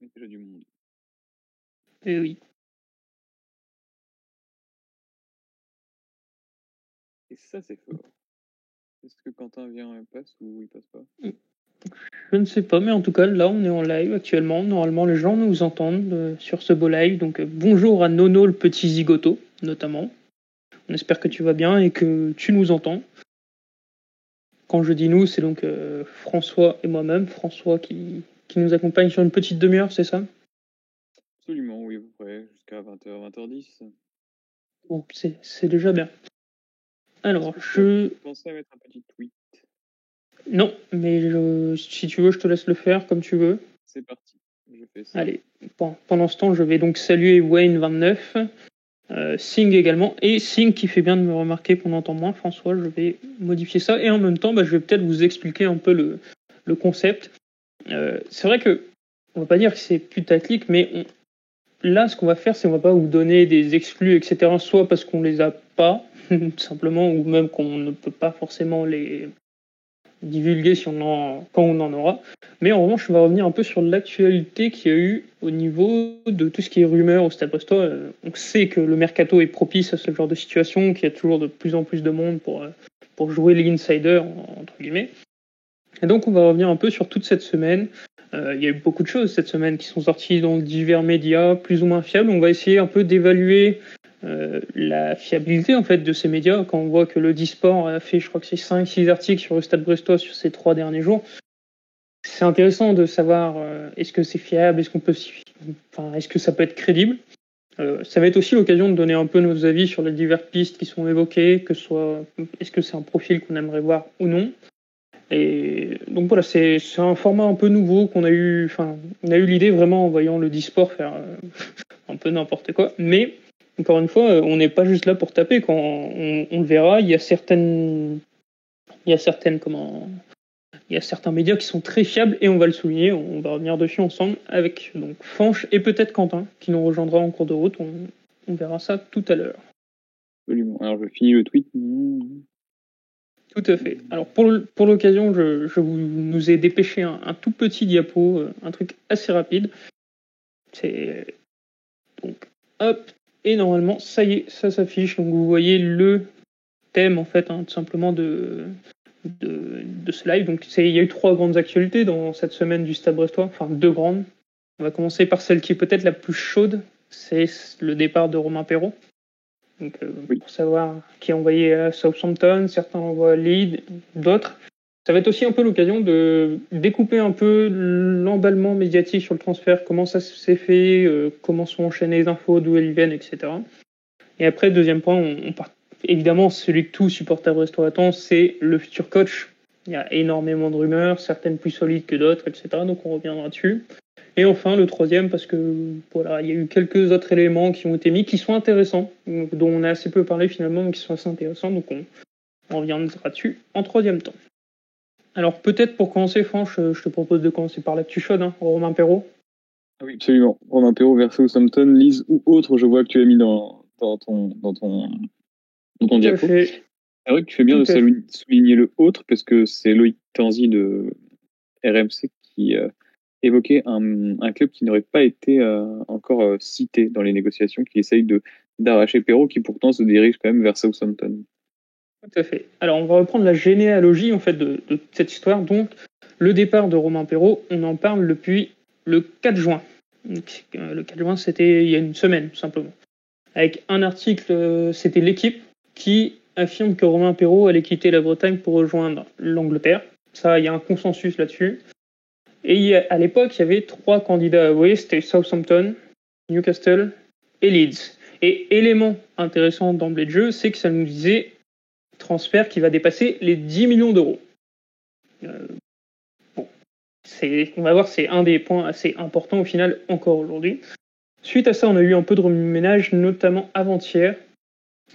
Il y a déjà du monde. Et oui. Et ça, c'est fort. Est-ce que Quentin vient et passe ou il passe pas? Je ne sais pas, mais en tout cas, là, on est en live actuellement. Normalement, les gens nous entendent sur ce beau live. Donc, bonjour à Nono, le petit zigoto, notamment. On espère que tu vas bien et que tu nous entends. Quand je dis nous, c'est donc François et moi-même. François qui nous accompagne sur une petite demi-heure, c'est ça? Absolument, oui, à peu près, jusqu'à 20h, 20h10. Bon, c'est déjà bien. Alors, Je pensais à mettre un petit tweet. Non, mais si tu veux, je te laisse le faire comme tu veux. C'est parti, je fais ça. Allez, pendant ce temps, je vais donc saluer Wayne29, Sing également, et Sing qui fait bien de me remarquer qu'on entend moins François, je vais modifier ça, et en même temps, je vais peut-être vous expliquer un peu le concept. C'est vrai que, on va pas dire que c'est putaclic, mais là, ce qu'on va faire, c'est qu'on va pas vous donner des exclus, etc., soit parce qu'on les a pas, simplement, ou même qu'on ne peut pas forcément les divulguer quand on en aura. Mais en revanche, on va revenir un peu sur l'actualité qu'il y a eu au niveau de tout ce qui est rumeur au Stade Brestois. On sait que le mercato est propice à ce genre de situation, qu'il y a toujours de plus en plus de monde pour jouer l'insider, entre guillemets. Et donc, on va revenir un peu sur toute cette semaine. Il y a eu beaucoup de choses cette semaine qui sont sorties dans divers médias, plus ou moins fiables. On va essayer un peu d'évaluer la fiabilité en fait de ces médias quand on voit que le Disport a fait, je crois que c'est 5-6 articles sur le Stade Brestois sur ces 3 derniers jours. C'est intéressant de savoir est-ce que c'est fiable, est-ce que ça peut être crédible. Ça va être aussi l'occasion de donner un peu nos avis sur les diverses pistes qui sont évoquées, est-ce que c'est un profil qu'on aimerait voir ou non. Et donc voilà, c'est un format un peu nouveau qu'on a eu. Enfin, on a eu l'idée vraiment en voyant le Disport faire un peu n'importe quoi, mais encore une fois, on n'est pas juste là pour taper. Quand on le verra, il y a certains médias qui sont très fiables et on va le souligner. On va revenir dessus ensemble avec donc Fanche et peut-être Quentin qui nous rejoindra en cours de route. On verra ça tout à l'heure. Absolument. Alors je finis le tweet. Tout à fait. Alors pour l'occasion, je nous ai dépêché un tout petit diapo, un truc assez rapide. C'est donc hop. Et normalement, ça y est, ça s'affiche. Donc vous voyez le thème en fait, tout simplement de ce live. Donc il y a eu 3 grandes actualités dans cette semaine du Stade Brestois, enfin 2 grandes. On va commencer par celle qui est peut-être la plus chaude, c'est le départ de Romain Perrault. Donc pour savoir qui est envoyé à Southampton, certains envoient à Leeds, d'autres. Ça va être aussi un peu l'occasion de découper un peu l'emballement médiatique sur le transfert, comment ça s'est fait, comment sont enchaînées les infos, d'où elles viennent, etc. Et après, deuxième point, on part évidemment celui que tout supporter brestois attend, c'est le futur coach. Il y a énormément de rumeurs, certaines plus solides que d'autres, etc. Donc on reviendra dessus. Et enfin, le troisième, parce que voilà, il y a eu quelques autres éléments qui ont été mis, qui sont intéressants, dont on a assez peu parlé finalement, mais qui sont assez intéressants. Donc on reviendra dessus en troisième temps. Alors peut-être pour commencer, Franche, je te propose de commencer par l'actu chaude, Romain Perrault. Ah oui, absolument. Romain Perrault vers Southampton, Lise ou autre, je vois que tu as mis dans ton diapo. C'est vrai que tu fais bien de souligner le autre, parce que c'est Loïc Tanzi de RMC qui évoquait un club qui n'aurait pas été encore cité dans les négociations, qui essaye d'arracher Perrault, qui pourtant se dirige quand même vers Southampton. Tout à fait. Alors on va reprendre la généalogie en fait de cette histoire. Donc le départ de Romain Perrault, on en parle depuis le 4 juin. Donc, le 4 juin, c'était il y a une semaine, tout simplement. Avec un article, c'était l'équipe qui affirme que Romain Perrault allait quitter la Bretagne pour rejoindre l'Angleterre. Ça, il y a un consensus là-dessus. Et à l'époque, il y avait 3 candidats avoués, c'était Southampton, Newcastle et Leeds. Et élément intéressant d'emblée de jeu, c'est que ça nous disait transfert qui va dépasser les 10 millions d'euros. Bon, on va voir, c'est un des points assez importants au final encore aujourd'hui. Suite à ça, on a eu un peu de remue-ménage, notamment avant-hier,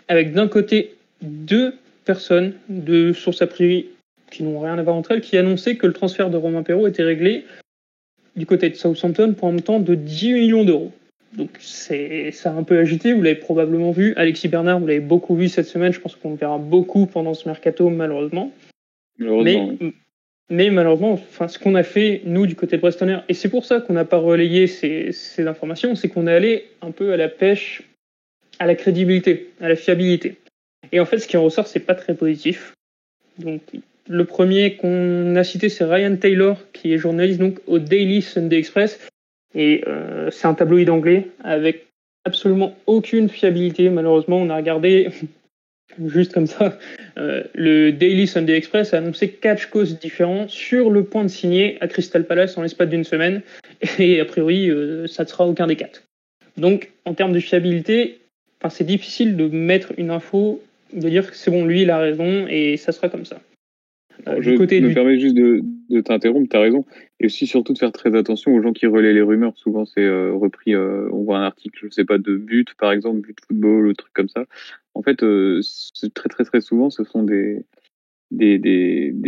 avec d'un côté 2 personnes de sources a priori qui n'ont rien à voir entre elles, qui annonçaient que le transfert de Romain Perrault était réglé du côté de Southampton pour un montant de 10 millions d'euros. Donc ça a un peu agité, vous l'avez probablement vu. Alexis Bernard, vous l'avez beaucoup vu cette semaine, je pense qu'on le verra beaucoup pendant ce mercato malheureusement. Mais Mais malheureusement, ce qu'on a fait, nous, du côté de Brestonner, et c'est pour ça qu'on n'a pas relayé ces informations, c'est qu'on est allé un peu à la pêche à la crédibilité, à la fiabilité. Et en fait, ce qui en ressort, c'est pas très positif. Donc, le premier qu'on a cité, c'est Ryan Taylor, qui est journaliste donc au Daily Sunday Express. Et c'est un tabloïd anglais avec absolument aucune fiabilité. Malheureusement, on a regardé juste comme ça. Le Daily Sunday Express a annoncé 4 causes différentes sur le point de signer à Crystal Palace en l'espace d'une semaine. Et a priori, ça ne sera aucun des 4. Donc, en termes de fiabilité, c'est difficile de mettre une info, de dire que c'est bon, lui, il a raison, et ça sera comme ça. Permets juste de t'interrompre, t'as raison. Et aussi, surtout, de faire très attention aux gens qui relaient les rumeurs. Souvent, c'est repris, on voit un article, je sais pas, de but, par exemple, but football, ou truc comme ça. En fait, c'est très, très, très souvent, ce sont des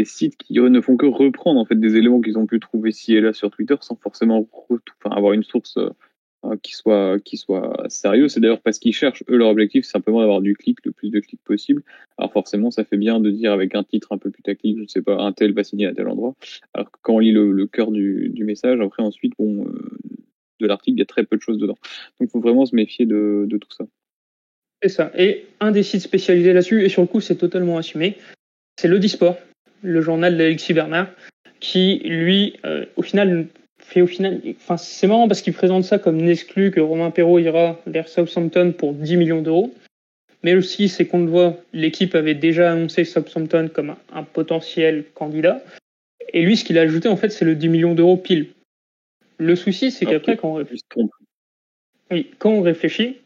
sites qui ne font que reprendre, en fait, des éléments qu'ils ont pu trouver ci et là sur Twitter sans forcément avoir une source qui soit sérieux. C'est d'ailleurs parce qu'ils cherchent, eux, leur objectif, c'est simplement d'avoir du clic, le plus de clics possible. Alors forcément, ça fait bien de dire avec un titre un peu plus tactique, je ne sais pas, un tel va signer à tel endroit. Alors que quand on lit le cœur du message, après ensuite, de l'article, il y a très peu de choses dedans. Donc il faut vraiment se méfier de tout ça. C'est ça. Et un des sites spécialisés là-dessus, et sur le coup, c'est totalement assumé, c'est l'Audisport, le journal d'Alexis Bernard, qui, lui, c'est marrant parce qu'il présente ça comme une exclue que Romain Perraud ira vers Southampton pour 10 millions d'euros. Mais aussi, c'est qu'on le voit, l'équipe avait déjà annoncé Southampton comme un potentiel candidat. Et lui, ce qu'il a ajouté, en fait, c'est le 10 millions d'euros pile. Le souci, c'est qu'après, quand on réfléchit,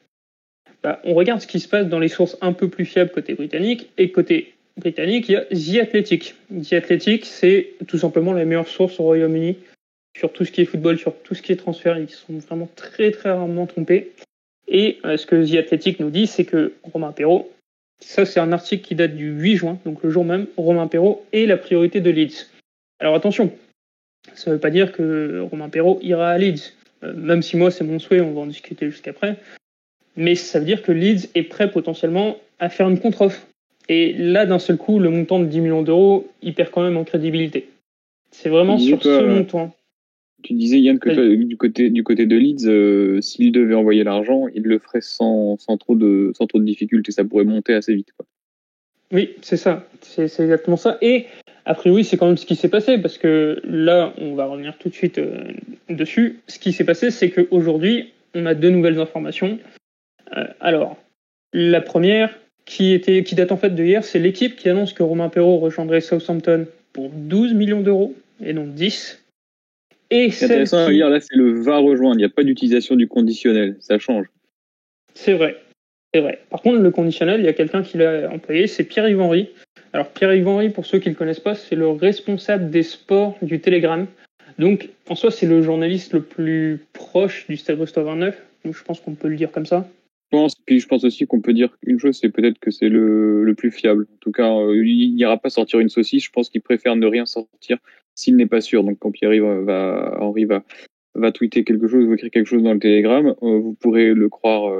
on regarde ce qui se passe dans les sources un peu plus fiables côté britannique, et côté britannique, il y a The Athletic. The Athletic, c'est tout simplement la meilleure source au Royaume-Uni sur tout ce qui est football, sur tout ce qui est transfert. Ils sont vraiment très très rarement trompés. Et ce que The Athletic nous dit, c'est que Romain Perraud, ça c'est un article qui date du 8 juin, donc le jour même, Romain Perraud est la priorité de Leeds. Alors attention, ça ne veut pas dire que Romain Perraud ira à Leeds, même si moi c'est mon souhait, on va en discuter jusqu'après. Mais ça veut dire que Leeds est prêt potentiellement à faire une contre-offre. Et là, d'un seul coup, le montant de 10 millions d'euros, il perd quand même en crédibilité. C'est vraiment sur ce montant. Tu disais, Yann, que toi, du côté de Leeds, s'il devait envoyer l'argent, il le ferait sans trop de difficultés. Ça pourrait monter assez vite, quoi. Oui, c'est ça. C'est exactement ça. Et a priori, c'est quand même ce qui s'est passé, parce que là, on va revenir tout de suite dessus. Ce qui s'est passé, c'est qu'aujourd'hui, on a 2 nouvelles informations. Alors, la première, qui date en fait de hier, c'est l'équipe qui annonce que Romain Perraud rejoindrait Southampton pour 12 millions d'euros, et non 10. Et c'est intéressant à lire, là, c'est le va rejoindre. Il n'y a pas d'utilisation du conditionnel. Ça change. C'est vrai. Par contre, le conditionnel, il y a quelqu'un qui l'a employé, c'est Pierre-Yves Henry. Alors, Pierre-Yves Henry, pour ceux qui ne le connaissent pas, c'est le responsable des sports du Télégramme. Donc, en soi, c'est le journaliste le plus proche du Stade Brestois 29. Donc, je pense qu'on peut le dire comme ça. Je pense aussi qu'on peut dire une chose, c'est peut-être que c'est le plus fiable. En tout cas, il n'ira pas sortir une saucisse. Je pense qu'il préfère ne rien sortir s'il n'est pas sûr. Donc, quand Henry va tweeter quelque chose, va écrire quelque chose dans le Telegram, vous pourrez le croire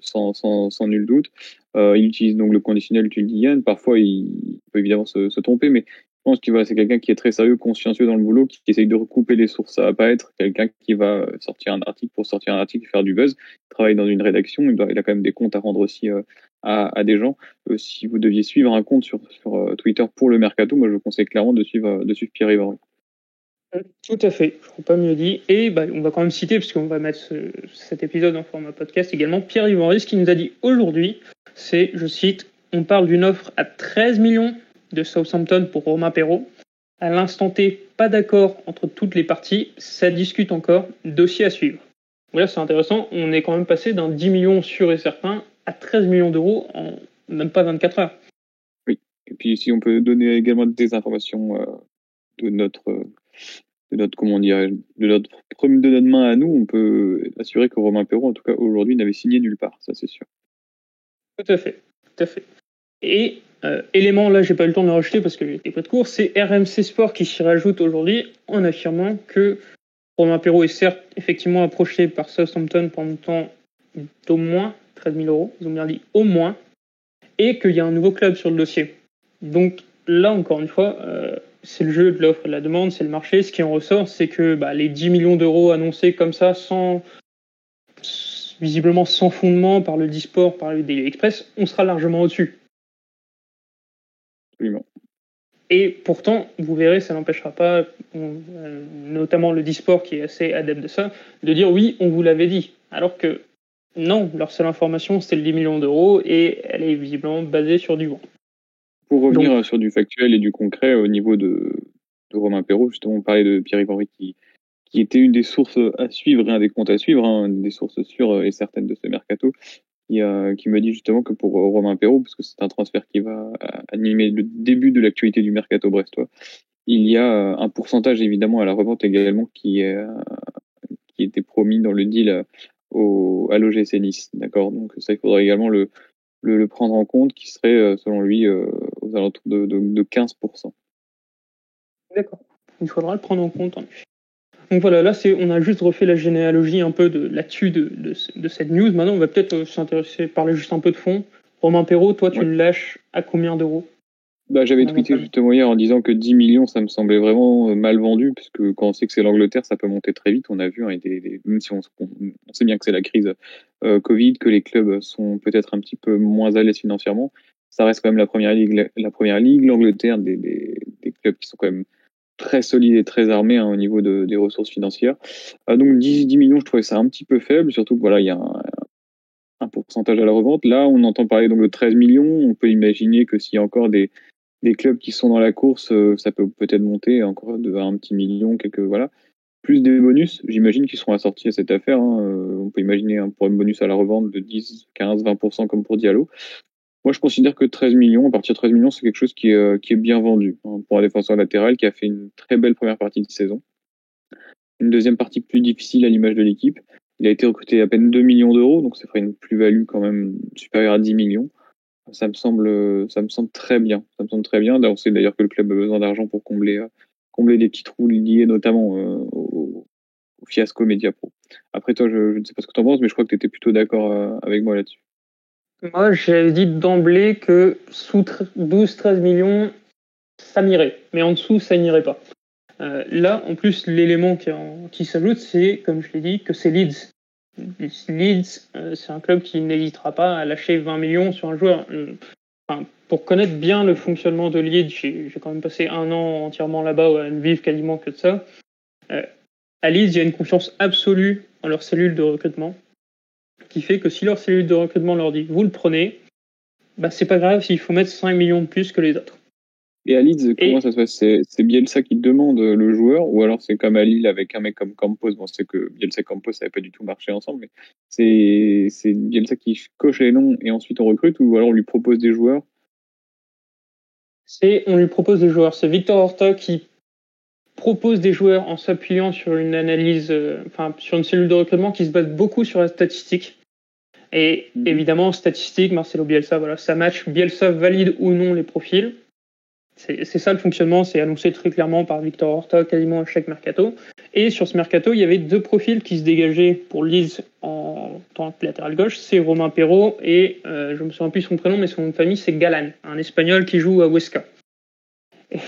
sans nul doute. Il utilise donc le conditionnel, tu le dis, Yann. Parfois, il peut évidemment se tromper, mais je pense que c'est quelqu'un qui est très sérieux, consciencieux dans le boulot, qui essaye de recouper les sources. Ça va pas être quelqu'un qui va sortir un article pour sortir un article et faire du buzz. Il travaille dans une rédaction, il a quand même des comptes à rendre aussi à des gens. Si vous deviez suivre un compte sur Twitter pour le Mercato, moi je vous conseille clairement de suivre Pierre-Yves Henry. Tout à fait, je ne crois pas mieux dit. Et on va quand même citer, parce qu'on va mettre cet épisode en format podcast également, Pierre-Yves Henry, ce qu'il nous a dit aujourd'hui, c'est, je cite, « On parle d'une offre à 13 millions de Southampton pour Romain Perraud. À l'instant T, pas d'accord entre toutes les parties, ça discute encore, dossier à suivre. » Voilà, c'est intéressant, on est quand même passé d'un 10 millions sûr et certain à 13 millions d'euros en même pas 24 heures. Oui, et puis si on peut donner également des informations de notre main à nous, on peut assurer que Romain Perraud, en tout cas aujourd'hui, n'avait signé nulle part, ça c'est sûr. Tout à fait. Et élément, là j'ai pas eu le temps de le rajouter parce que j'étais pas de cours, c'est RMC Sport qui s'y rajoute aujourd'hui en affirmant que Romain Perraud est certes effectivement approché par Southampton pour un montant d'au moins 13 000 euros, ils ont bien dit au moins, et qu'il y a un nouveau club sur le dossier. Donc là encore une fois, c'est le jeu de l'offre et de la demande, c'est le marché. Ce qui en ressort, c'est que les 10 millions d'euros annoncés comme ça, visiblement sans fondement par le Disport, par le Daily Express, on sera largement au-dessus. Absolument. Et pourtant, vous verrez, ça n'empêchera pas, notamment le Disport qui est assez adepte de ça, de dire oui, on vous l'avait dit. Alors que non, leur seule information, c'était le 10 millions d'euros et elle est visiblement basée sur du vent. Pour revenir sur du factuel et du concret au niveau de Romain Perrault, justement, on parlait de Pierre-Yves Henry qui était une des sources à suivre et un des comptes à suivre, des sources sûres et certaines de ce mercato, qui me dit justement que pour Romain Perrault, parce que c'est un transfert qui va animer le début de l'actualité du mercato brestois, il y a un pourcentage évidemment à la revente également qui était promis dans le deal à l'OGC Nice, d'accord. Donc ça, il faudra également le prendre en compte, qui serait selon lui aux alentours de 15%. D'accord. Il faudra le prendre en compte en effet. Donc voilà, là on a juste refait la généalogie un peu là-dessus de cette news. Maintenant, on va peut-être parler juste un peu de fond. Romain Perrault, toi, tu le lâches à combien d'euros? J'avais tweeté justement hier en disant que 10 millions, ça me semblait vraiment mal vendu, parce que quand on sait que c'est l'Angleterre, ça peut monter très vite. On a vu, même si on sait bien que c'est la crise Covid, que les clubs sont peut-être un petit peu moins à l'aise financièrement, ça reste quand même la première ligue, l'Angleterre, des clubs qui sont quand même très solides et très armés au niveau des ressources financières. Donc 10 millions, je trouvais ça un petit peu faible, surtout que il y a un pourcentage à la revente. Là, on entend parler donc de 13 millions. On peut imaginer que s'il y a encore des clubs qui sont dans la course, ça peut peut-être monter encore à un petit million, plus des bonus, j'imagine, qui seront assortis à cette affaire. On peut imaginer pour un bonus à la revente de 10, 15, 20% comme pour Diallo. Moi, je considère que 13 millions, à partir de 13 millions, c'est quelque chose qui est bien vendu pour un défenseur latéral qui a fait une très belle première partie de saison. Une deuxième partie plus difficile à l'image de l'équipe. Il a été recruté à peine 2 millions d'euros, donc ça ferait une plus-value quand même supérieure à 10 millions. Ça me semble très bien. Ça me semble très bien. On sait d'ailleurs que le club a besoin d'argent pour combler des petits trous liés notamment au fiasco Mediapro. Après toi, je ne sais pas ce que tu en penses, mais je crois que tu étais plutôt d'accord avec moi là-dessus. Moi, j'avais dit d'emblée que sous 12-13 millions, ça m'irait. Mais en dessous, ça n'irait pas. Là, en plus, l'élément qui s'ajoute, c'est, comme je l'ai dit, que c'est Leeds. Leeds, c'est un club qui n'hésitera pas à lâcher 20 millions sur un joueur. Pour connaître bien le fonctionnement de Leeds, j'ai quand même passé un an entièrement là-bas, à ne vivre quasiment que de ça. À Leeds, il y a une confiance absolue en leur cellule de recrutement, qui fait que si leur cellule de recrutement leur dit « vous le prenez », c'est pas grave s'il faut mettre 5 millions de plus que les autres. Et à Leeds, comment ça se passe? C'est Bielsa qui demande le joueur, ou alors c'est comme à Lille avec un mec comme Campos? Bon, c'est que Bielsa et Campos, ça n'avait pas du tout marché ensemble, mais c'est Bielsa qui coche les noms et ensuite on recrute, ou alors on lui propose des joueurs? On lui propose des joueurs. C'est Victor Horta qui propose des joueurs en s'appuyant sur une analyse, sur une cellule de recrutement qui se base beaucoup sur la statistique. Et évidemment, statistique, Marcelo Bielsa, voilà, ça match. Bielsa valide ou non les profils. C'est ça le fonctionnement, c'est annoncé très clairement par Victor Horta quasiment à chaque mercato. Et sur ce mercato, il y avait deux profils qui se dégageaient pour Leeds en tant que latéral gauche. C'est Romain Perrault et je me souviens plus son prénom, mais son nom de famille c'est Galan, un Espagnol qui joue à Huesca.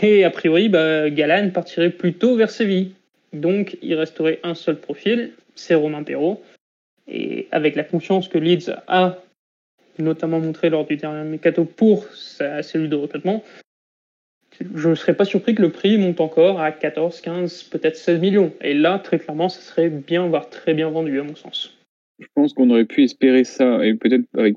Et a priori, Galan partirait plutôt vers Séville. Donc il resterait un seul profil, c'est Romain Perrault. Et avec la confiance que Leeds a notamment montré lors du dernier mercato pour sa cellule de recrutement, je ne serais pas surpris que le prix monte encore à 14, 15, peut-être 16 millions. Et là, très clairement, ça serait bien, voire très bien vendu, à mon sens. Je pense qu'on aurait pu espérer ça, et peut-être avec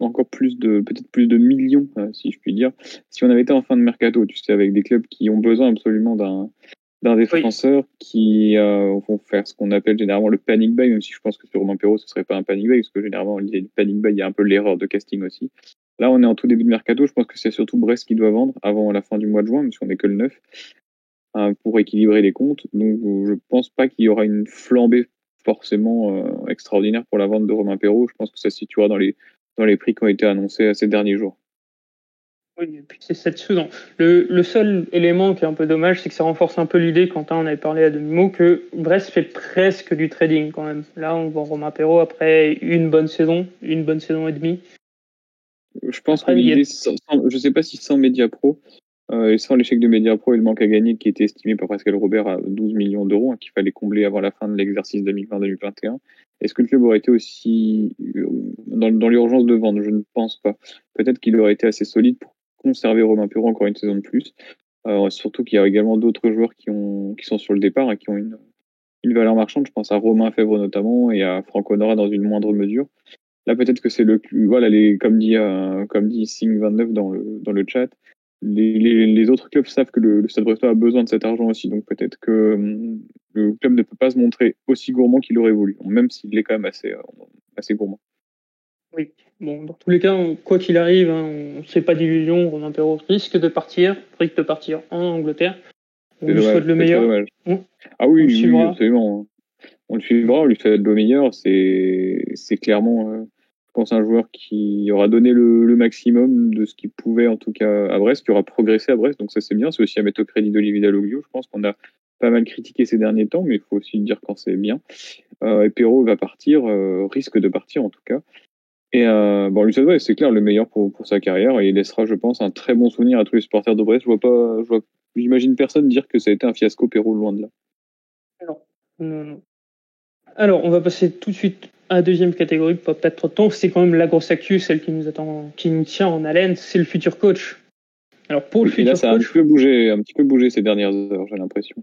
encore plus de millions, si je puis dire, si on avait été en fin de mercato, tu sais, avec des clubs qui ont besoin absolument d'un défenseur qui vont faire ce qu'on appelle généralement le panic buy, même si je pense que sur Romain Perrault, ce serait pas un panic buy, parce que généralement, le panic buy, il y a un peu l'erreur de casting aussi. Là, on est en tout début de mercato. Je pense que c'est surtout Brest qui doit vendre avant la fin du mois de juin, parce qu'on n'est que le 9, pour équilibrer les comptes. Donc, je pense pas qu'il y aura une flambée forcément extraordinaire pour la vente de Romain Perrault. Je pense que ça se situera dans les prix qui ont été annoncés ces derniers jours. Oui, et puis c'est cette saison. Le seul élément qui est un peu dommage, c'est que ça renforce un peu l'idée, Quentin en avait parlé à demi-mot, que Brest fait presque du trading quand même. Là, on voit Romain Perrault après une bonne saison et demie. Je pense que l'idée, je sais pas si sans Mediapro, Et sans l'échec de Mediapro et le manque à gagner qui était estimé par Pascal Robert à 12 millions d'euros, qu'il fallait combler avant la fin de l'exercice 2020-2021, est-ce que le club aurait été aussi dans l'urgence de vendre? Je ne pense pas. Peut-être qu'il aurait été assez solide pour conserver Romain Perrault encore une saison de plus. Surtout qu'il y a également d'autres joueurs qui sont sur le départ, qui ont une valeur marchande. Je pense à Romain Fèvre notamment et à Franco Nora dans une moindre mesure. Là, peut-être que c'est voilà, comme dit Sing29 dans le chat, les autres clubs savent que le Stade Brestois a besoin de cet argent aussi, donc peut-être que le club ne peut pas se montrer aussi gourmand qu'il aurait voulu, même s'il est quand même assez gourmand. Oui, bon, dans tous les cas, quoi qu'il arrive, on ne fait pas d'illusion, Romain Perrault risque de partir en Angleterre. On lui souhaite le meilleur. Ah oui, oui, absolument. On le suivra, on lui souhaite le meilleur. C'est clairement, je pense, un joueur qui aura donné le maximum de ce qu'il pouvait, en tout cas, à Brest, qui aura progressé à Brest. Donc ça, c'est bien. C'est aussi à mettre au crédit d'Olivier Dalloglio. Je pense qu'on a pas mal critiqué ces derniers temps, mais il faut aussi dire quand c'est bien. Et Perrault va partir, risque de partir en tout cas. Et lui souhaite, c'est clair, le meilleur pour sa carrière. Et il laissera, je pense, un très bon souvenir à tous les supporters de Brest. J'imagine personne dire que ça a été un fiasco Perrault, loin de là. Non. Alors, on va passer tout de suite à la deuxième catégorie, pas perdre trop de temps. C'est quand même la grosse actu, celle qui nous tient en haleine, c'est le futur coach. Alors, pour le futur coach... ça a un petit peu bougé ces dernières heures, j'ai l'impression.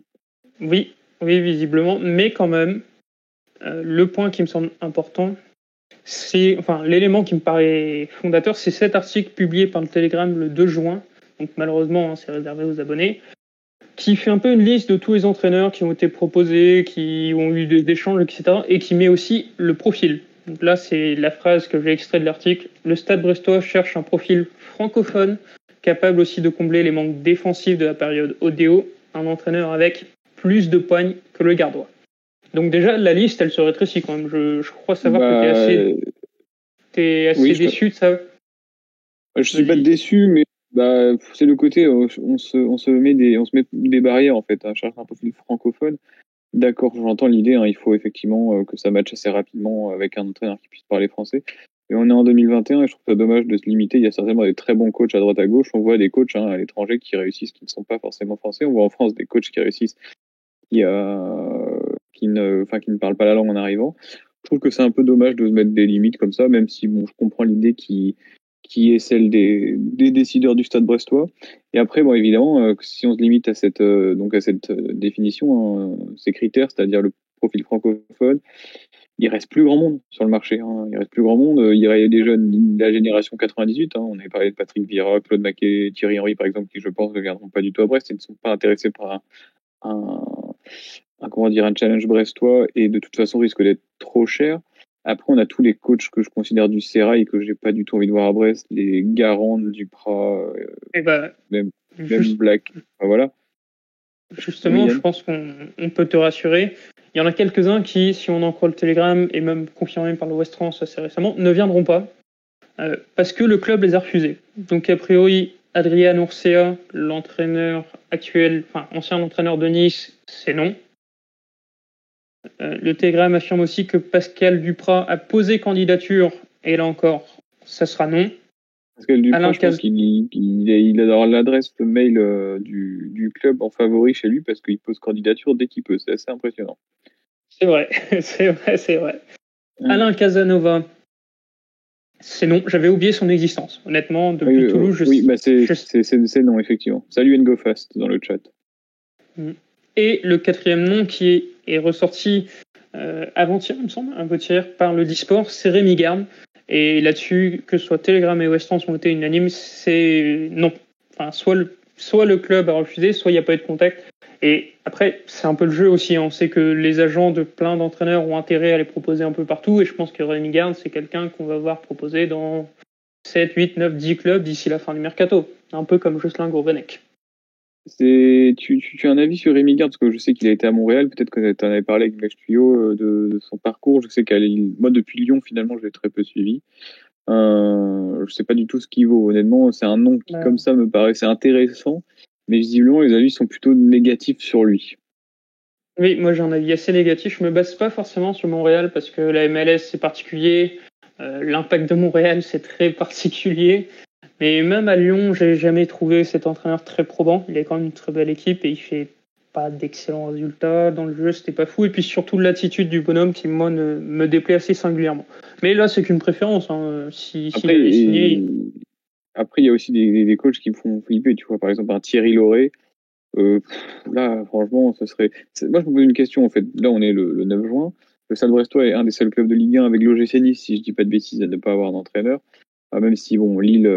Oui, visiblement. Mais quand même, le point qui me semble important, l'élément qui me paraît fondateur, c'est cet article publié par le Telegram le 2 juin. Donc, malheureusement, c'est réservé aux abonnés, qui fait un peu une liste de tous les entraîneurs qui ont été proposés, qui ont eu des échanges, etc. et qui met aussi le profil. Donc là, c'est la phrase que j'ai extraite de l'article. Le Stade Brestois cherche un profil francophone, capable aussi de combler les manques défensifs de la période ODO, un entraîneur avec plus de poignes que le Gardois. Donc déjà, la liste, elle se rétrécit quand même. Je crois savoir que t'es assez déçu de ça. Je suis pas déçu, mais c'est le côté on se met des barrières en fait à chercher un profil francophone. D'accord, j'entends l'idée, il faut effectivement que ça matche assez rapidement avec un entraîneur qui puisse parler français. Mais on est en 2021 et je trouve ça dommage de se limiter. Il y a certainement des très bons coachs à droite à gauche. On voit des coachs à l'étranger qui réussissent, qui ne sont pas forcément français. On voit en France des coachs qui réussissent, qui ne parlent pas la langue en arrivant. Je trouve que c'est un peu dommage de se mettre des limites comme ça, même si je comprends l'idée qui est celle des décideurs du Stade brestois. Et après, évidemment, si on se limite à cette définition, ces critères, c'est-à-dire le profil francophone, il reste plus grand monde sur le marché. Il reste plus grand monde. Il y a des jeunes de la génération 98. On avait parlé de Patrick Vieira, Claude Maquet, Thierry Henry, par exemple, qui, je pense, ne viendront pas du tout à Brest et ne sont pas intéressés par un challenge brestois et de toute façon risque d'être trop cher. Après, on a tous les coachs que je considère du Sérail et que j'ai pas du tout envie de voir à Brest, les Garand, Duprat, même Black. Voilà. Justement, je pense qu'on peut te rassurer. Il y en a quelques-uns qui, si on en croit le Telegram et même confirmé par le West France assez récemment, ne viendront pas parce que le club les a refusés. Donc, a priori, Adrian Urcea, l'entraîneur actuel, ancien entraîneur de Nice, c'est non. Le Telegram affirme aussi que Pascal Duprat a posé candidature, et là encore, ça sera non. Pascal Duprat, je pense qu'il a l'adresse mail du club en favori chez lui parce qu'il pose candidature dès qu'il peut. C'est assez impressionnant. C'est vrai, c'est vrai. Alain Casanova, c'est non. J'avais oublié son existence. Honnêtement, depuis Toulouse, c'est non, effectivement. Salut NgoFast dans le chat. Et le quatrième nom qui est ressorti avant-hier, il me semble, avant-hier, par le Disport, c'est Rémi Garde. Et là-dessus, que ce soit Telegram et West France ont été unanimes, c'est non. Soit le club a refusé, soit il n'y a pas eu de contact. Et après, c'est un peu le jeu aussi. On sait que les agents de plein d'entraîneurs ont intérêt à les proposer un peu partout. Et je pense que Rémi Garde, c'est quelqu'un qu'on va voir proposer dans 7, 8, 9, 10 clubs d'ici la fin du mercato. Un peu comme Jocelyn Gourvenec. Tu as un avis sur Rémi Garde, parce que je sais qu'il a été à Montréal, peut-être que tu en avais parlé avec Max Tuyau de son parcours. Je sais moi depuis Lyon, finalement, je l'ai très peu suivi. Je sais pas du tout ce qu'il vaut. Honnêtement, c'est un nom qui, comme ça, me paraissait intéressant, mais visiblement, les avis sont plutôt négatifs sur lui. Oui, moi j'ai un avis assez négatif. Je me base pas forcément sur Montréal parce que la MLS c'est particulier, l'impact de Montréal c'est très particulier. Mais même à Lyon, j'ai jamais trouvé cet entraîneur très probant. Il a quand même une très belle équipe et il fait pas d'excellents résultats. Dans le jeu, c'était pas fou. Et puis surtout l'attitude du bonhomme qui, moi, me déplaît assez singulièrement. Mais là, c'est qu'une préférence. Hein. S'il avait signé... Après, il y a aussi des coachs qui me font flipper. Tu vois, par exemple, un Thierry Lauré. Là, franchement, moi, je me pose une question, en fait. Là, on est le 9 juin. Le Stade Brestois est un des seuls clubs de Ligue 1 avec l'OGC Nice, si je dis pas de bêtises, à ne pas avoir d'entraîneur. Même si, bon, Lille,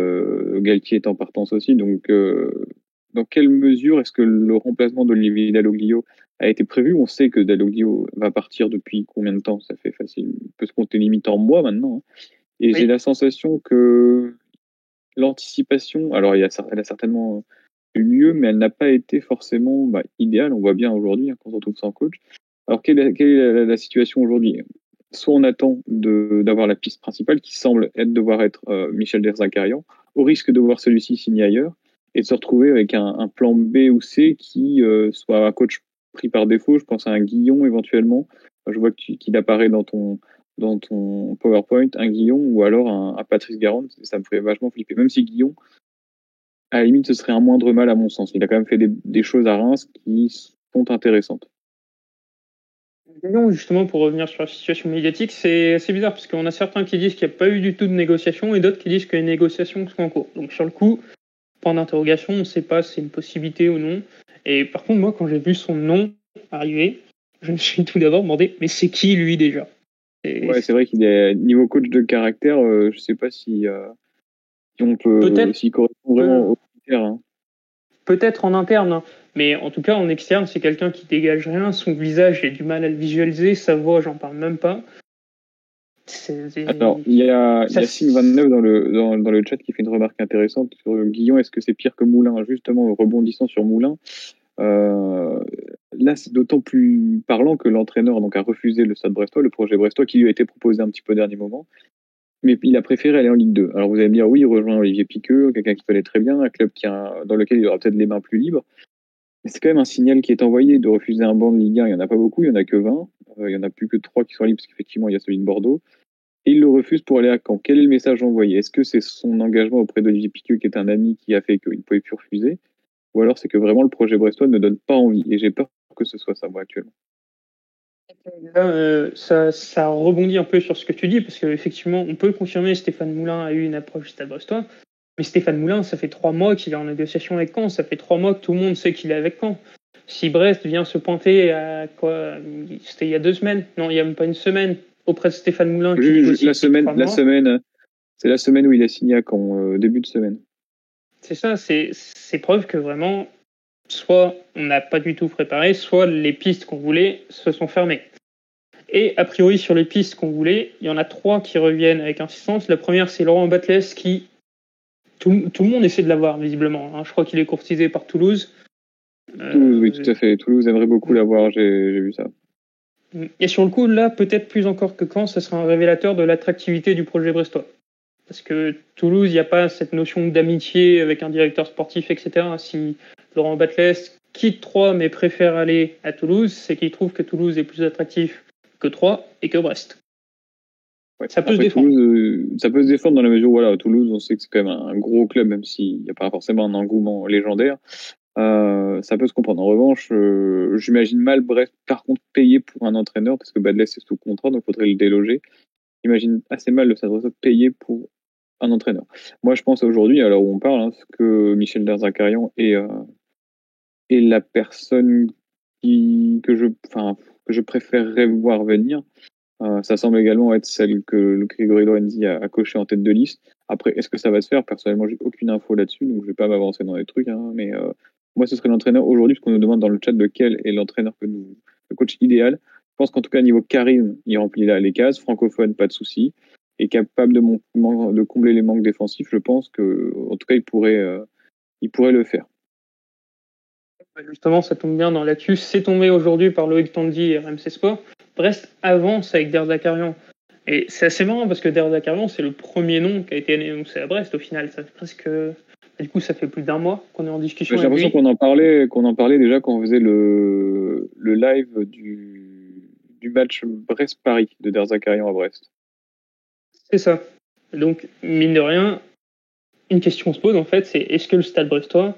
Galtier est en partance aussi. Donc, dans quelle mesure est-ce que le remplacement d'Olivier Dalloglio a été prévu? On sait que Dalloglio va partir depuis combien de temps? Ça fait facile. On peut se compter limite en mois maintenant. Hein. Et j'ai la sensation que l'anticipation, alors elle a certainement eu lieu, mais elle n'a pas été forcément idéale. On voit bien aujourd'hui quand on se retrouve sans coach. Alors quelle est la situation aujourd'hui? Soit on attend d'avoir la piste principale qui semble devoir être Michel Derzakarian, au risque de voir celui-ci signer ailleurs et de se retrouver avec un plan B ou C qui soit un coach pris par défaut. Je pense à un Guillon éventuellement. Je vois qu'il apparaît dans ton PowerPoint, un Guillon ou alors un Patrice Garand. Ça me ferait vachement flipper. Même si Guillon, à la limite, ce serait un moindre mal à mon sens. Il a quand même fait des choses à Reims qui sont intéressantes. Justement, pour revenir sur la situation médiatique, c'est assez bizarre parce qu'on a certains qui disent qu'il n'y a pas eu du tout de négociation et d'autres qui disent que les négociations sont en cours. Donc sur le coup, point d'interrogation, on ne sait pas si c'est une possibilité ou non. Et par contre, moi, quand j'ai vu son nom arriver, je me suis tout d'abord demandé, mais c'est qui lui déjà? Ouais, c'est vrai qu'il est niveau coach de caractère, je sais pas si on peut, s'il correspond vraiment aux critères. Hein. Peut-être en interne, hein. Mais en tout cas en externe, c'est quelqu'un qui dégage rien. Son visage, j'ai du mal à le visualiser. Sa voix, j'en parle même pas. Alors, il y a Sim29 dans le chat qui fait une remarque intéressante sur Guillon. Est-ce que c'est pire que Moulin? Justement, rebondissant sur Moulin, là, c'est d'autant plus parlant que l'entraîneur donc a refusé le Stade Brestois, le projet Brestois qui lui a été proposé un petit peu au dernier moment. Mais il a préféré aller en Ligue 2. Alors vous allez me dire, oui, il rejoint Olivier Piqueux, quelqu'un qui connaît très bien, un club dans lequel il aura peut-être les mains plus libres. Mais c'est quand même un signal qui est envoyé de refuser un banc de Ligue 1. Il n'y en a pas beaucoup, il n'y en a que 20. Il n'y en a plus que 3 qui sont libres, parce qu'effectivement, il y a celui de Bordeaux. Et il le refuse pour aller à Caen. Quel est le message envoyé? Est-ce que c'est son engagement auprès d'Olivier Piqueux, qui est un ami, qui a fait qu'il ne pouvait plus refuser? Ou alors c'est que vraiment le projet brestois ne donne pas envie? Et j'ai peur que ce soit ça, moi, actuellement. Là, ça rebondit un peu sur ce que tu dis, parce qu'effectivement, on peut confirmer Stéphane Moulin a eu une approche Stade Brestois. Mais Stéphane Moulin, ça fait 3 mois qu'il est en négociation avec Caen. Ça fait 3 mois que tout le monde sait qu'il est avec Caen. Si Brest vient se pointer à quoi? C'était il y a 2 semaines? Non, il n'y a même pas une semaine auprès de Stéphane Moulin. La semaine, c'est la semaine où il a signé à Caen, début de semaine. C'est ça, c'est preuve que vraiment, soit on n'a pas du tout préparé, soit les pistes qu'on voulait se sont fermées. Et a priori, sur les pistes qu'on voulait, il y en a 3 qui reviennent avec insistance. La première, c'est Laurent Batles qui... Tout le monde essaie de l'avoir, visiblement. Hein. Je crois qu'il est courtisé par Toulouse. Toulouse, oui, tout à fait. Toulouse aimerait beaucoup l'avoir, j'ai vu ça. Et sur le coup, là, peut-être plus encore que Caen, ça sera un révélateur de l'attractivité du projet brestois. Parce que Toulouse, il n'y a pas cette notion d'amitié avec un directeur sportif, etc. Si Laurent Batles quitte Troyes mais préfère aller à Toulouse, c'est qu'il trouve que Toulouse est plus attractif que Troyes et que Brest. Ouais. Ça peut se défendre. Ça peut se défendre dans la mesure où voilà, Toulouse, on sait que c'est quand même un gros club, même s'il n'y a pas forcément un engouement légendaire. Ça peut se comprendre. En revanche, j'imagine mal Brest, par contre, payer pour un entraîneur, parce que Badles est sous contrat, donc il faudrait le déloger. J'imagine assez mal le Stade Brestois payer pour un entraîneur. Moi, je pense aujourd'hui, alors où on parle, que Michel Derzakarian est la personne que je préférerais voir venir. Ça semble également être celle que Grégory Lorenzi a coché en tête de liste. Après, est-ce que ça va se faire? Personnellement, j'ai aucune info là-dessus, donc je vais pas m'avancer dans les trucs. Mais moi, ce serait l'entraîneur aujourd'hui, parce qu'on nous demande dans le chat de quel est l'entraîneur le coach idéal. Je pense qu'en tout cas, niveau charisme, il remplit là les cases. Francophone, pas de souci. Et capable de combler les manques défensifs, je pense que, en tout cas, il pourrait le faire. Justement, ça tombe bien dans l'actu. C'est tombé aujourd'hui par Loïc Tandy et RMC Sport. Brest avance avec Derzakarian. Et c'est assez marrant parce que Derzakarian, c'est le premier nom qui a été annoncé à Brest au final. Ça fait presque... Du coup, ça fait plus d'1 mois qu'on est en discussion. J'ai l'impression qu'on en parlait déjà quand on faisait le live du match Brest-Paris de Derzakarian à Brest. C'est ça. Donc, mine de rien, une question se pose en fait, c'est est-ce que le Stade Brestois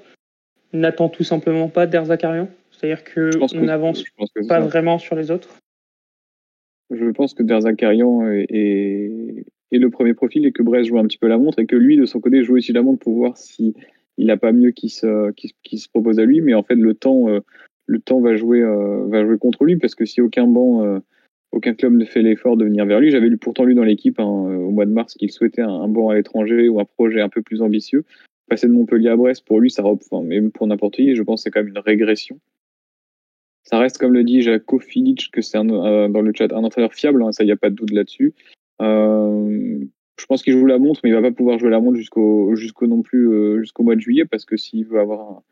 n'attend tout simplement pas Der Zakarian? C'est-à-dire qu'on n'avance pas vraiment sur les autres? Je pense que Der Zakarian est le premier profil et que Brest joue un petit peu la montre et que lui, de son côté, joue aussi la montre pour voir si il n'a pas mieux qui se propose à lui. Mais en fait, le temps va jouer contre lui parce que si aucun club ne fait l'effort de venir vers lui. J'avais pourtant lu dans l'équipe au mois de mars qu'il souhaitait un banc à l'étranger ou un projet un peu plus ambitieux. Passer de Montpellier à Brest, pour lui, même pour n'importe qui, je pense que c'est quand même une régression. Ça reste, comme le dit Jaco Filic, que c'est dans le chat un entraîneur fiable, ça, il n'y a pas de doute là-dessus. Je pense qu'il joue la montre, mais il va pas pouvoir jouer la montre jusqu'au mois de juillet, parce que s'il veut avoir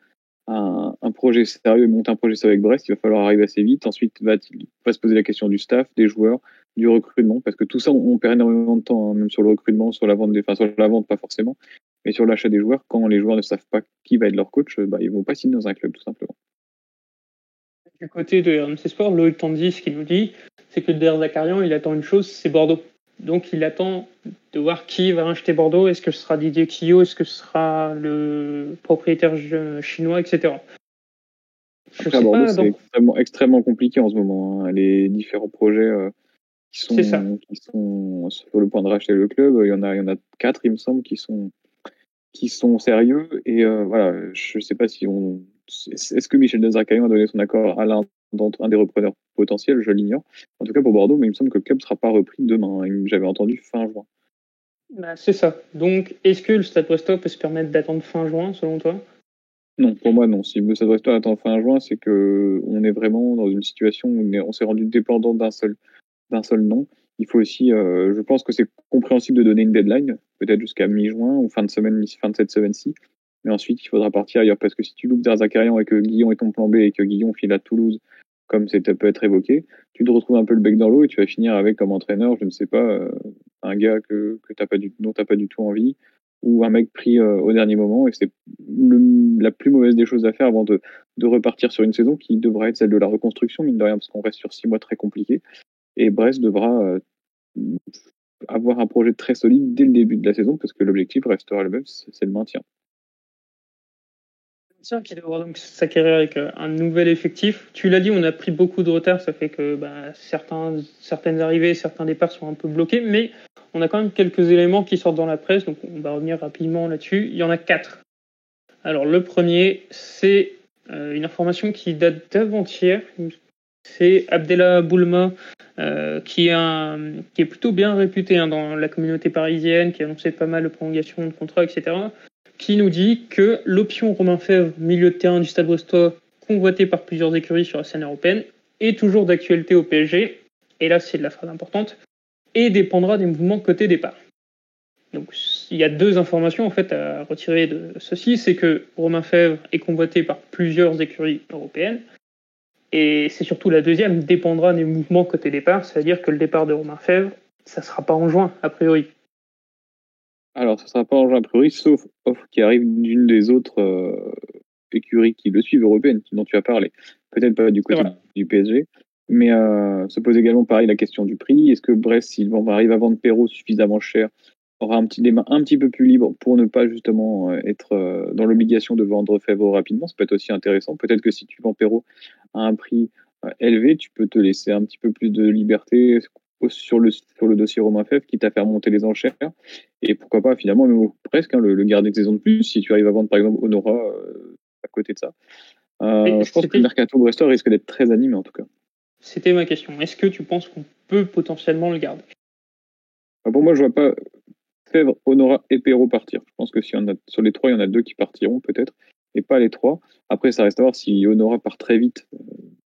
un projet sérieux, monter un projet sérieux avec Brest, il va falloir arriver assez vite. Ensuite, il va se poser la question du staff, des joueurs, du recrutement, parce que tout ça, on perd énormément de temps, même sur le recrutement, sur la vente sur la vente, pas forcément, mais sur l'achat des joueurs. Quand les joueurs ne savent pas qui va être leur coach, ils vont pas signer dans un club, tout simplement. Du côté de RMC Sport, Loïc Tandy, ce qu'il nous dit, c'est que Der Zakarian, il attend une chose, c'est Bordeaux. Donc il attend de voir qui va racheter Bordeaux. Est-ce que ce sera Didier Quillot? Est-ce que ce sera le propriétaire chinois, etc. Après, à Bordeaux, c'est extrêmement compliqué en ce moment. Les différents projets qui sont sur le point de racheter le club, il y en a 4, il me semble, qui sont sérieux. Et voilà, je ne sais pas si est-ce que Michel Der Zakarian a donné son accord à un des repreneurs potentiels, je l'ignore. En tout cas pour Bordeaux, mais il me semble que le club ne sera pas repris demain. J'avais entendu fin juin. C'est ça. Donc, est-ce que le Stade Brestois peut se permettre d'attendre fin juin, selon toi? Non, pour moi, non. Si le Stade Brestois attend fin juin, c'est qu'on est vraiment dans une situation où on s'est rendu dépendant d'un seul nom. Il faut aussi, je pense que c'est compréhensible de donner une deadline, peut-être jusqu'à mi-juin ou fin de cette semaine-ci. Mais ensuite, il faudra partir ailleurs parce que si tu loupes Der Zakarian et que Guillon est ton plan B et que Guillon file à Toulouse, comme ça peut être évoqué, tu te retrouves un peu le bec dans l'eau et tu vas finir avec comme entraîneur, je ne sais pas, un gars dont t'as pas du tout envie ou un mec pris au dernier moment et c'est la plus mauvaise des choses à faire avant de repartir sur une saison qui devrait être celle de la reconstruction, mine de rien, parce qu'on reste sur 6 mois très compliqués. Et Brest devra avoir un projet très solide dès le début de la saison parce que l'objectif restera le même, c'est le maintien. Qui devra donc s'acquérir avec un nouvel effectif. Tu l'as dit, on a pris beaucoup de retard, ça fait que certaines arrivées, certains départs sont un peu bloqués, mais on a quand même quelques éléments qui sortent dans la presse, donc on va revenir rapidement là-dessus. Il y en a 4. Alors le premier, c'est une information qui date d'avant-hier. C'est Abdellah Boulma, qui est plutôt bien réputé dans la communauté parisienne, qui a annoncé pas mal de prolongations de contrats, etc., qui nous dit que l'option Romain Fèvre, milieu de terrain du Stade Brestois, convoité par plusieurs écuries sur la scène européenne, est toujours d'actualité au PSG, et là c'est de la phrase importante, et dépendra des mouvements côté départ. Donc il y a 2 informations en fait à retirer de ceci, c'est que Romain Fèvre est convoité par plusieurs écuries européennes, et c'est surtout la deuxième, dépendra des mouvements côté départ, c'est-à-dire que le départ de Romain Fèvre, ça ne sera pas en juin, a priori. Alors, ça ne sera pas en juin, a priori, sauf offre qui arrive d'une des autres écuries qui le suivent, européennes, dont tu as parlé. Peut-être pas du côté du PSG, mais se pose également, pareil, la question du prix. Est-ce que Brest, s'il arrive à vendre Perrault suffisamment cher, aura des mains un petit peu plus libres pour ne pas justement être dans l'obligation de vendre Fèvre rapidement? Ça peut être aussi intéressant. Peut-être que si tu vends Perrault à un prix élevé, tu peux te laisser un petit peu plus de liberté sur le dossier Romain Fèvre, quitte à faire monter les enchères. Et pourquoi pas, finalement, même presque, le garder de saison de plus, si tu arrives à vendre, par exemple, Honora à côté de ça. Je pense que le mercato brestois risque d'être très animé, en tout cas. C'était ma question. Est-ce que tu penses qu'on peut potentiellement le garder? Pour moi, je vois pas Fèvre, Honora et Perrault partir. Je pense que sur les 3, il y en a 2 qui partiront, peut-être, et pas les 3. Après, ça reste à voir si Honora part très vite,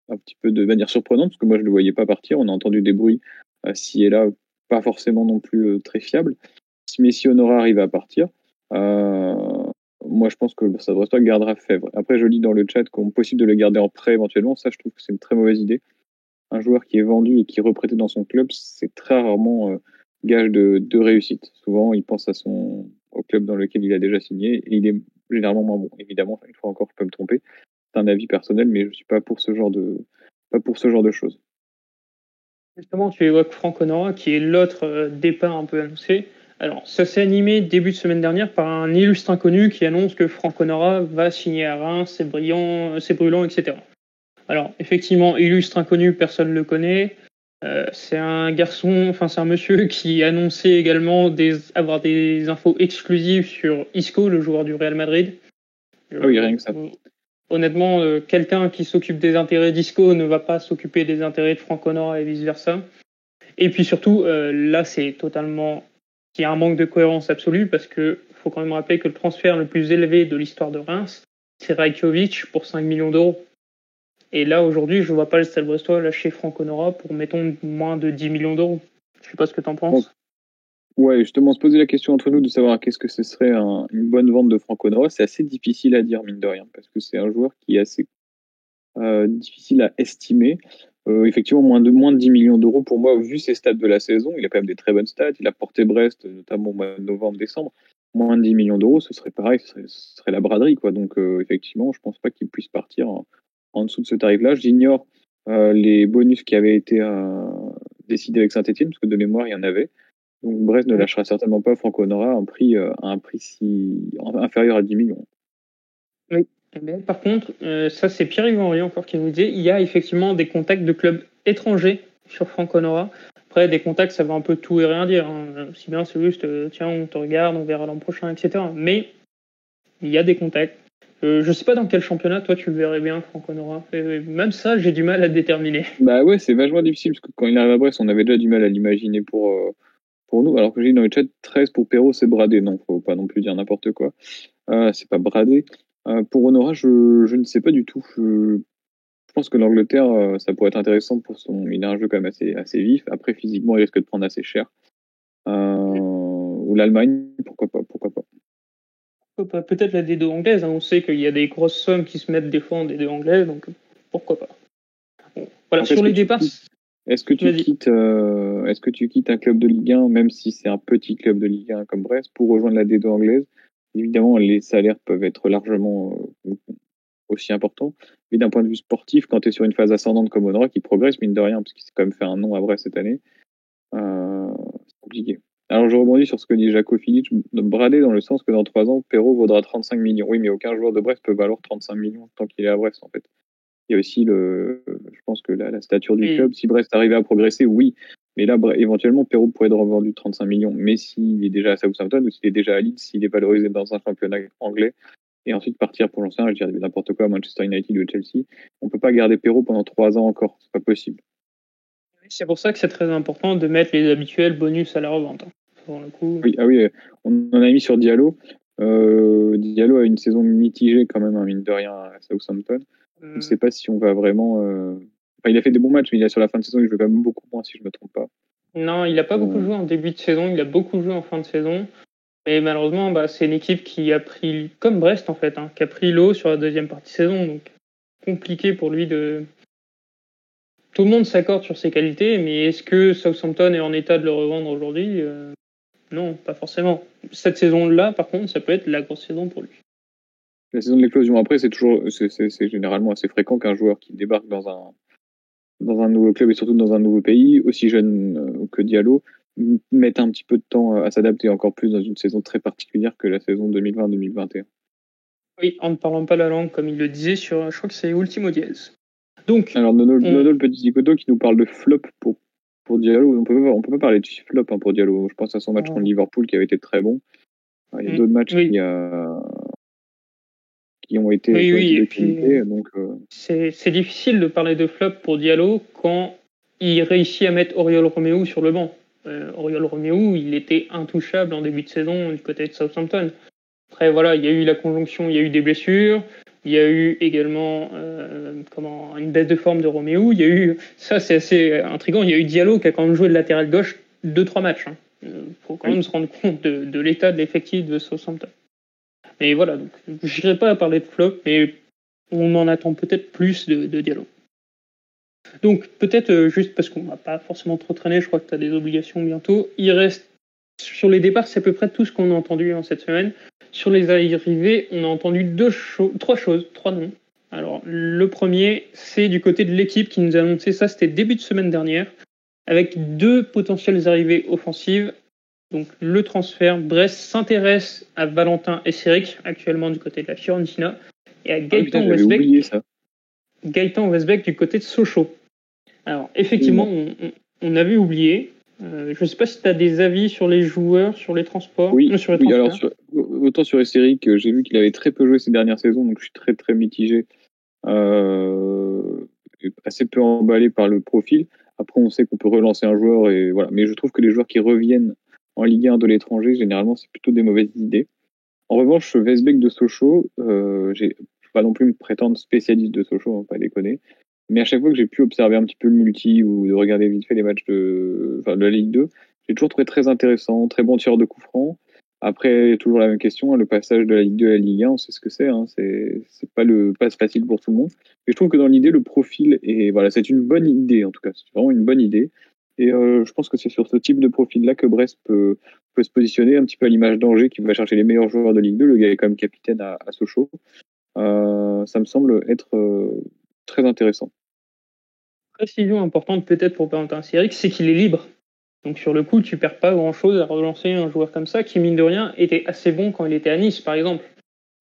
un petit peu de manière surprenante, parce que moi, je ne le voyais pas partir. On a entendu des bruits ci et là, pas forcément non plus très fiables. Mais si Honora arrive à partir, moi je pense que le Stade Brestois gardera Fèvre. Après, je lis dans le chat qu'on est possible de le garder en prêt éventuellement. Ça, je trouve que c'est une très mauvaise idée. Un joueur qui est vendu et qui est reprêté dans son club, c'est très rarement gage de réussite. Souvent, il pense au club dans lequel il a déjà signé et il est généralement moins bon. Évidemment, une fois encore, je peux me tromper. C'est un avis personnel, mais je ne suis pas pour ce genre de choses. Justement, tu évoques Franck Honora, qui est l'autre départ un peu annoncé. Alors, ça s'est animé début de semaine dernière par un illustre inconnu qui annonce que Franck Honora va signer à Reims, c'est brillant, c'est brûlant, etc. Alors, effectivement, illustre inconnu, personne ne le connaît. C'est un monsieur qui annonçait également avoir des infos exclusives sur Isco, le joueur du Real Madrid. Oui, rien que ça. Honnêtement, quelqu'un qui s'occupe des intérêts d'Isco ne va pas s'occuper des intérêts de Franck Honora et vice-versa. Et puis surtout, là, c'est totalement... Il y a un manque de cohérence absolue parce qu'il faut quand même rappeler que le transfert le plus élevé de l'histoire de Reims, c'est Rajkovic pour 5 millions d'euros. Et là, aujourd'hui, je ne vois pas le Stade Brestois lâcher Franck Honora pour, mettons, moins de 10 millions d'euros. Je ne sais pas ce que tu en penses. Ouais, justement, se poser la question entre nous de savoir qu'est-ce que ce serait une bonne vente de Franck Honora, c'est assez difficile à dire, mine de rien, parce que c'est un joueur qui est assez difficile à estimer. Effectivement, moins de 10 millions d'euros pour moi, vu ses stats de la saison. Il a quand même des très bonnes stats. Il a porté Brest, notamment au mois de novembre, décembre. Moins de 10 millions d'euros, ce serait pareil, ce serait la braderie, quoi. Donc, effectivement, je pense pas qu'il puisse partir en dessous de ce tarif-là. J'ignore les bonus qui avaient été décidés avec Saint-Etienne, parce que de mémoire, il y en avait. Donc, Brest ne lâchera certainement pas Franck Honora à un prix inférieur à 10 millions. Oui. Mais par contre, ça c'est Pierre-Yves Henry encore qui nous dit, il y a effectivement des contacts de clubs étrangers sur Franck Honora. Après, des contacts, ça veut un peu tout et rien dire. Hein. Si bien, c'est juste, tiens, on te regarde, on verra l'an prochain, etc. Mais il y a des contacts. Je ne sais pas dans quel championnat, toi, tu le verrais bien, Franck Honora. Même ça, j'ai du mal à déterminer. Bah ouais, c'est vachement difficile, parce que quand il arrive à Brest, on avait déjà du mal à l'imaginer pour nous. Alors que j'ai dit dans le chat, 13 pour Perrault, c'est bradé. Non, faut pas non plus dire n'importe quoi. C'est pas bradé. Pour Honora, je ne sais pas du tout. Je pense que l'Angleterre, ça pourrait être intéressant pour il a un jeu quand même assez vif. Après, physiquement, il risque de prendre assez cher. Ou l'Allemagne, pourquoi pas. Peut-être la D2 anglaise. Hein. On sait qu'il y a des grosses sommes qui se mettent des fois en D2 anglaise, donc pourquoi pas. Bon, voilà, sur les départs. Est-ce que tu quittes un club de Ligue 1, même si c'est un petit club de Ligue 1 comme Brest, pour rejoindre la D2 anglaise? Évidemment, les salaires peuvent être largement aussi importants. Mais d'un point de vue sportif, quand tu es sur une phase ascendante comme Honora, qui progresse, mine de rien, parce qu'il s'est quand même fait un nom à Brest cette année, c'est compliqué. Alors, je rebondis sur ce que dit Jaco Filic, bradé dans le sens que dans 3 ans, Perrault vaudra 35 millions. Oui, mais aucun joueur de Brest peut valoir 35 millions tant qu'il est à Brest, en fait. Il y a aussi je pense que la stature du club. Si Brest arrivait à progresser, oui. Mais là, éventuellement, Perrault pourrait être revendu 35 millions. Mais s'il est déjà à Southampton ou s'il est déjà à Leeds, s'il est valorisé dans un championnat anglais, et ensuite partir pour lancer je dirais n'importe quoi, Manchester United ou Chelsea, on peut pas garder Perrault pendant 3 ans encore. C'est pas possible. C'est pour ça que c'est très important de mettre les habituels bonus à la revente. Pour le coup. Oui, on en a mis sur Diallo. Diallo a une saison mitigée quand même, mine de rien, à Southampton. Je ne sais pas si on va vraiment... il a fait des bons matchs, mais il a sur la fin de saison, il joue quand même beaucoup moins, si je ne me trompe pas. Non, il n'a pas beaucoup joué en début de saison, il a beaucoup joué en fin de saison. Mais malheureusement, c'est une équipe qui a pris, comme Brest en fait, qui a pris l'eau sur la deuxième partie de saison. Donc, compliqué pour lui de... Tout le monde s'accorde sur ses qualités, mais est-ce que Southampton est en état de le revendre aujourd'hui ? Non, pas forcément. Cette saison-là, par contre, ça peut être la grosse saison pour lui. La saison de l'éclosion, après, c'est généralement assez fréquent qu'un joueur qui débarque dans un nouveau club et surtout dans un nouveau pays, aussi jeune que Diallo, mette un petit peu de temps à s'adapter, encore plus dans une saison très particulière que la saison 2020-2021. Oui, en ne parlant pas la langue, comme il le disait, je crois que c'est Ultimo Diez. Donc, alors, Nono le petit Zicoto qui nous parle de flop pour Diallo. On peut pas parler de flop pour Diallo. Je pense à son match contre Liverpool qui avait été très bon. Il y a d'autres matchs qui ont été de qualité. Donc, c'est difficile de parler de flop pour Diallo quand il réussit à mettre Oriol Romeu sur le banc. Oriol Romeu, il était intouchable en début de saison du côté de Southampton. Après, voilà, il y a eu la conjonction, il y a eu des blessures, il y a eu également une baisse de forme de Romeu. Il y a eu, ça c'est assez intriguant, il y a eu Diallo qui a quand même joué de latéral gauche 2-3 matchs. Faut quand même se rendre compte de l'état de l'effectif de Southampton. Mais voilà, donc je n'irai pas à parler de flop, mais on en attend peut-être plus de Diallo. Donc peut-être juste parce qu'on ne va pas forcément trop traîner, je crois que tu as des obligations bientôt. Il reste sur les départs, c'est à peu près tout ce qu'on a entendu cette semaine. Sur les arrivées, on a entendu trois noms. Alors le premier, c'est du côté de l'équipe qui nous a annoncé ça, c'était début de semaine dernière, avec 2 potentielles arrivées offensives. Donc le transfert, Brest s'intéresse à Valentin Esseric, actuellement du côté de la Fiorentina, et à Gaëtan Westbeck du côté de Sochaux. Alors effectivement, on avait oublié. Je ne sais pas si tu as des avis sur les joueurs, sur les transports. Sur les alors autant sur Esseric, j'ai vu qu'il avait très peu joué ces dernières saisons, donc je suis très très mitigé. Assez peu emballé par le profil. Après, on sait qu'on peut relancer un joueur et voilà. Mais je trouve que les joueurs qui reviennent en Ligue 1 de l'étranger, généralement, c'est plutôt des mauvaises idées. En revanche, Westbeck de Sochaux, j'ai pas non plus me prétendre spécialiste de Sochaux, hein, pas déconner. Mais à chaque fois que j'ai pu observer un petit peu le multi ou de regarder vite fait les matchs de la Ligue 2, j'ai toujours trouvé très intéressant, très bon tireur de coup franc. Après, il y a toujours la même question, hein, le passage de la Ligue 2 à la Ligue 1, on sait ce que c'est, hein, c'est pas le passe facile pour tout le monde. Mais je trouve que dans l'idée, le profil c'est une bonne idée en tout cas, c'est vraiment une bonne idée. Et je pense que c'est sur ce type de profil-là que Brest peut se positionner un petit peu à l'image d'Angers qui va chercher les meilleurs joueurs de Ligue 2. Le gars est quand même capitaine à Sochaux. Ça me semble être très intéressant. Précision importante peut-être pour Valentin Esseric, c'est qu'il est libre. Donc sur le coup, tu perds pas grand-chose à relancer un joueur comme ça qui, mine de rien, était assez bon quand il était à Nice, par exemple.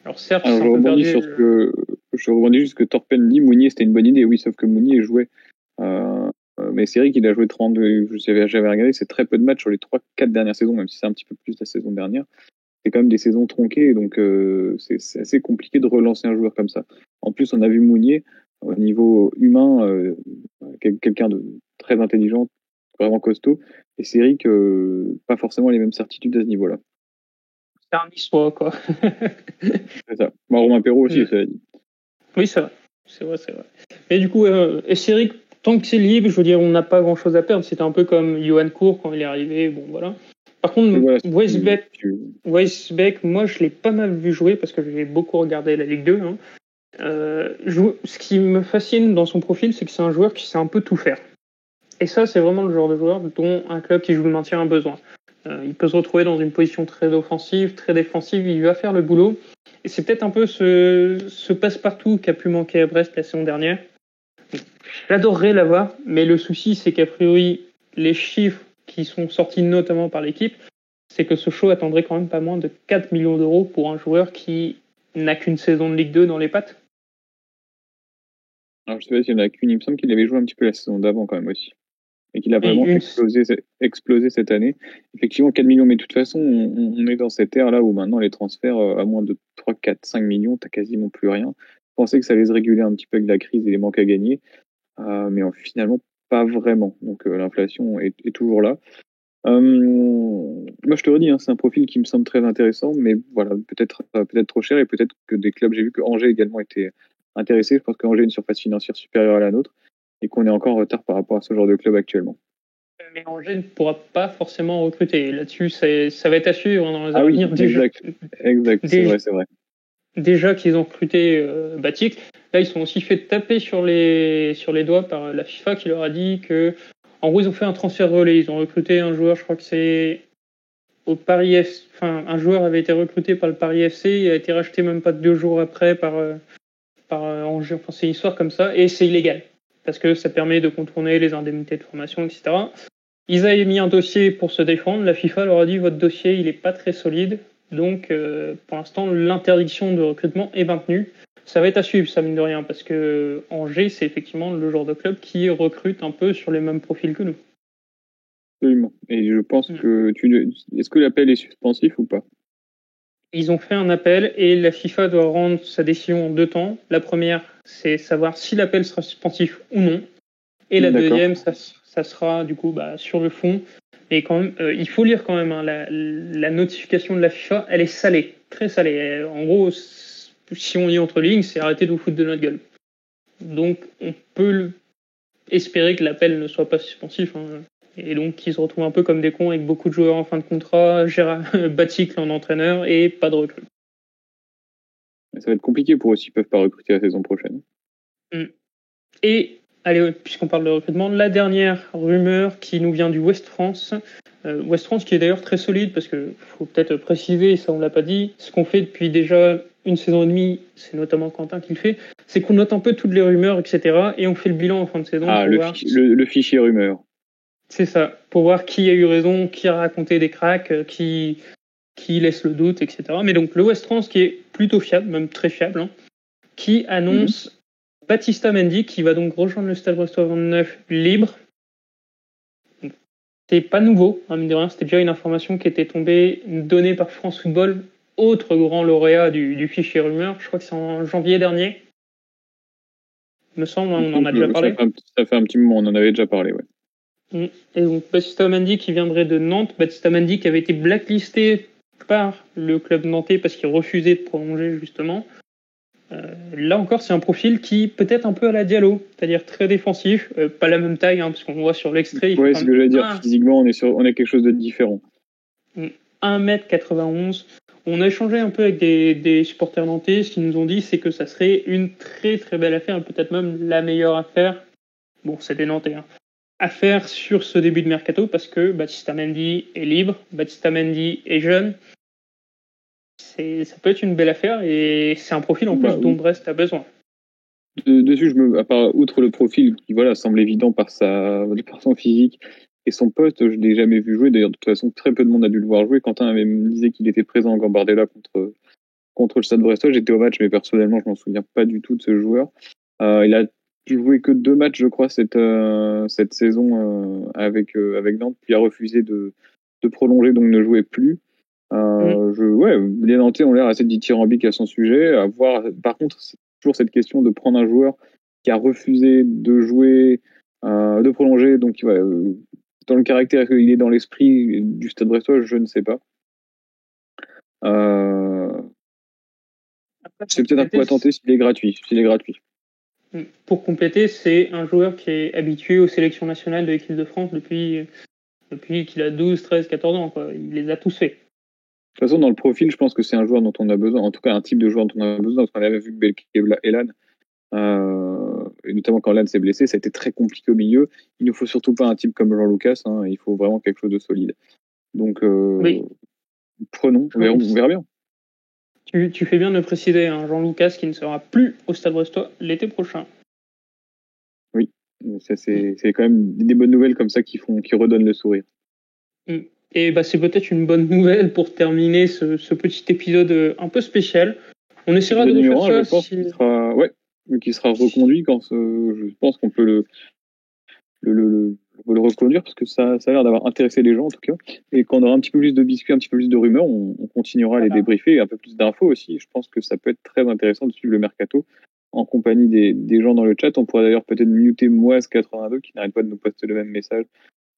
Alors certes, je rebondis juste que Torpen dit Mounier c'était une bonne idée. Oui, sauf que Mounier jouait. Mais c'est vrai qu'il a joué 32. J'avais regardé, c'est très peu de matchs sur les 3-4 dernières saisons, même si c'est un petit peu plus la saison dernière. C'est quand même des saisons tronquées, donc c'est assez compliqué de relancer un joueur comme ça. En plus, on a vu Mounier au niveau humain, quelqu'un de très intelligent, vraiment costaud. Et c'est vrai que pas forcément les mêmes certitudes à ce niveau-là. C'est un Niçois, quoi. C'est ça. Romain Perrault aussi, ça l'a dit. Oui, c'est vrai. Mais du coup, Esseric, tant que c'est libre, je veux dire, on n'a pas grand-chose à perdre. C'était un peu comme Johan Cour quand il est arrivé. Bon, voilà. Par contre, Westbeck, moi, je l'ai pas mal vu jouer parce que j'ai beaucoup regardé la Ligue 2. Hein. Ce qui me fascine dans son profil, c'est que c'est un joueur qui sait un peu tout faire. Et ça, c'est vraiment le genre de joueur dont un club qui joue le maintien a besoin. Il peut se retrouver dans une position très offensive, très défensive, il va faire le boulot. Et c'est peut-être un peu ce passe-partout qui a pu manquer à Brest la saison dernière. J'adorerais l'avoir, mais le souci, c'est qu'a priori, les chiffres qui sont sortis notamment par l'équipe, c'est que Sochaux attendrait quand même pas moins de 4 millions d'euros pour un joueur qui n'a qu'une saison de Ligue 2 dans les pattes. Alors, je sais pas s'il n'y en a qu'une, il me semble qu'il avait joué un petit peu la saison d'avant quand même aussi. Et qu'il a vraiment explosé cette année. Effectivement, 4 millions, mais de toute façon, on est dans cette ère-là où maintenant les transferts, à moins de 3, 4, 5 millions, t'as quasiment plus rien. Je pensais que ça allait se réguler un petit peu avec la crise et les manques à gagner, mais finalement, pas vraiment. Donc l'inflation est toujours là. Moi, je te redis, hein, c'est un profil qui me semble très intéressant, mais voilà, peut-être trop cher, et peut-être que des clubs, j'ai vu que Angers également était intéressé. Je pense qu'Angers a une surface financière supérieure à la nôtre et qu'on est encore en retard par rapport à ce genre de club actuellement. Mais Angers ne pourra pas forcément recruter. Là-dessus, ça va être à suivre dans les avenirs. Exact. C'est vrai. Déjà qu'ils ont recruté Batik, là, ils sont aussi fait taper sur les doigts par la FIFA qui leur a dit que, en gros, ils ont fait un transfert relais. Ils ont recruté un joueur, je crois que c'est au Paris FC. Enfin, un joueur avait été recruté par le Paris FC et a été racheté même pas 2 jours après par Angers. Enfin, c'est une histoire comme ça et c'est illégal parce que ça permet de contourner les indemnités de formation, etc. Ils avaient mis un dossier pour se défendre. La FIFA leur a dit votre dossier, il est pas très solide. Donc, pour l'instant, l'interdiction de recrutement est maintenue. Ça va être à suivre, ça mine de rien, parce que Angers, c'est effectivement le genre de club qui recrute un peu sur les mêmes profils que nous. Absolument. Et je pense que est-ce que l'appel est suspensif ou pas? Ils ont fait un appel et la FIFA doit rendre sa décision en 2 temps. La première, c'est savoir si l'appel sera suspensif ou non. Et la deuxième, ça sera du coup sur le fond. Et quand même, il faut lire quand même, hein, la notification de la FIFA, elle est salée, très salée. En gros, si on lit entre lignes, c'est arrêter de vous foutre de notre gueule. Donc, on peut espérer que l'appel ne soit pas suspensif. Hein, et donc, qu'ils se retrouvent un peu comme des cons avec beaucoup de joueurs en fin de contrat, Batik en entraîneur et pas de recrue. Ça va être compliqué pour eux s'ils ne peuvent pas recruter la saison prochaine. Et allez, puisqu'on parle de recrutement, la dernière rumeur qui nous vient du West France. West France qui est d'ailleurs très solide parce que faut peut-être préciser, ça on l'a pas dit, ce qu'on fait depuis déjà 1 saison et demie, c'est notamment Quentin qui le fait, c'est qu'on note un peu toutes les rumeurs, etc. et on fait le bilan en fin de saison. Le fichier rumeur. C'est ça, pour voir qui a eu raison, qui a raconté des cracks, qui laisse le doute, etc. Mais donc le West France qui est plutôt fiable, même très fiable, qui annonce Baptista Mendy qui va donc rejoindre le Stade Brestois 29 libre. C'est pas nouveau, mine de rien, c'était déjà une information qui était tombée, donnée par France Football, autre grand lauréat du fichier rumeur. Je crois que c'est en janvier dernier. Il me semble, on en a déjà parlé. Ça fait un petit moment, on en avait déjà parlé, ouais. Et donc Baptista Mendy qui viendrait de Nantes, Baptista Mendy qui avait été blacklisté par le club nantais parce qu'il refusait de prolonger justement. Là encore, c'est un profil qui peut-être un peu à la Diallo, c'est-à-dire très défensif, pas la même taille, parce qu'on voit sur l'extrait. Oui, c'est ce que j'allais dire. Physiquement, on est quelque chose de différent. 1m91. On a échangé un peu avec des supporters nantais. Ce qu'ils nous ont dit, c'est que ça serait une très très belle affaire, peut-être même la meilleure affaire. Bon, c'est des Nantais. À faire sur ce début de mercato parce que Baptista Mendy est libre, Baptista Mendy est jeune. Ça peut être une belle affaire et c'est un profil en plus dont Brest a besoin. Dessus, outre le profil qui semble évident par son physique et son poste, je l'ai jamais vu jouer. D'ailleurs, de toute façon, très peu de monde a dû le voir jouer. Quentin me disait qu'il était présent en Gambardella contre le Stade Brestois. J'étais au match, mais personnellement, je m'en souviens pas du tout de ce joueur. Il a joué que 2 matchs, je crois, cette saison avec Nantes, puis a refusé de prolonger, donc ne jouait plus. Les Nantais ont l'air assez dithyrambiques à son sujet. À voir. Par contre, c'est toujours cette question de prendre un joueur qui a refusé de jouer, de prolonger, donc dans le caractère qu'il est dans l'esprit du Stade Brestois, je ne sais pas. C'est peut-être un coup à tenter s'il est gratuit. Pour compléter, c'est un joueur qui est habitué aux sélections nationales de l'équipe de France depuis qu'il a 12, 13, 14 ans. Il les a tous faits. De toute façon, dans le profil, je pense que c'est un joueur dont on a besoin, en tout cas un type de joueur dont on a besoin. Parce qu'on avait vu Belki et Lan, et notamment quand Lan s'est blessé, ça a été très compliqué au milieu. Il ne faut surtout pas un type comme Jean-Lucas, il faut vraiment quelque chose de solide. Donc, prenons, on verra bien. Tu fais bien de préciser, Jean-Lucas qui ne sera plus au Stade Brestois l'été prochain. Oui, ça c'est quand même des bonnes nouvelles comme ça qui redonnent le sourire. Et c'est peut-être une bonne nouvelle pour terminer ce petit épisode un peu spécial. On essaiera de refaire ça. Je pense qu'il sera reconduit quand je pense qu'on peut le reconduire parce que ça a l'air d'avoir intéressé les gens en tout cas. Et quand on aura un petit peu plus de biscuits, un petit peu plus de rumeurs, on continuera à les débriefer et un peu plus d'infos aussi. Je pense que ça peut être très intéressant de suivre le mercato en compagnie des gens dans le chat. On pourrait d'ailleurs peut-être muter Moise82 qui n'arrête pas de nous poster le même message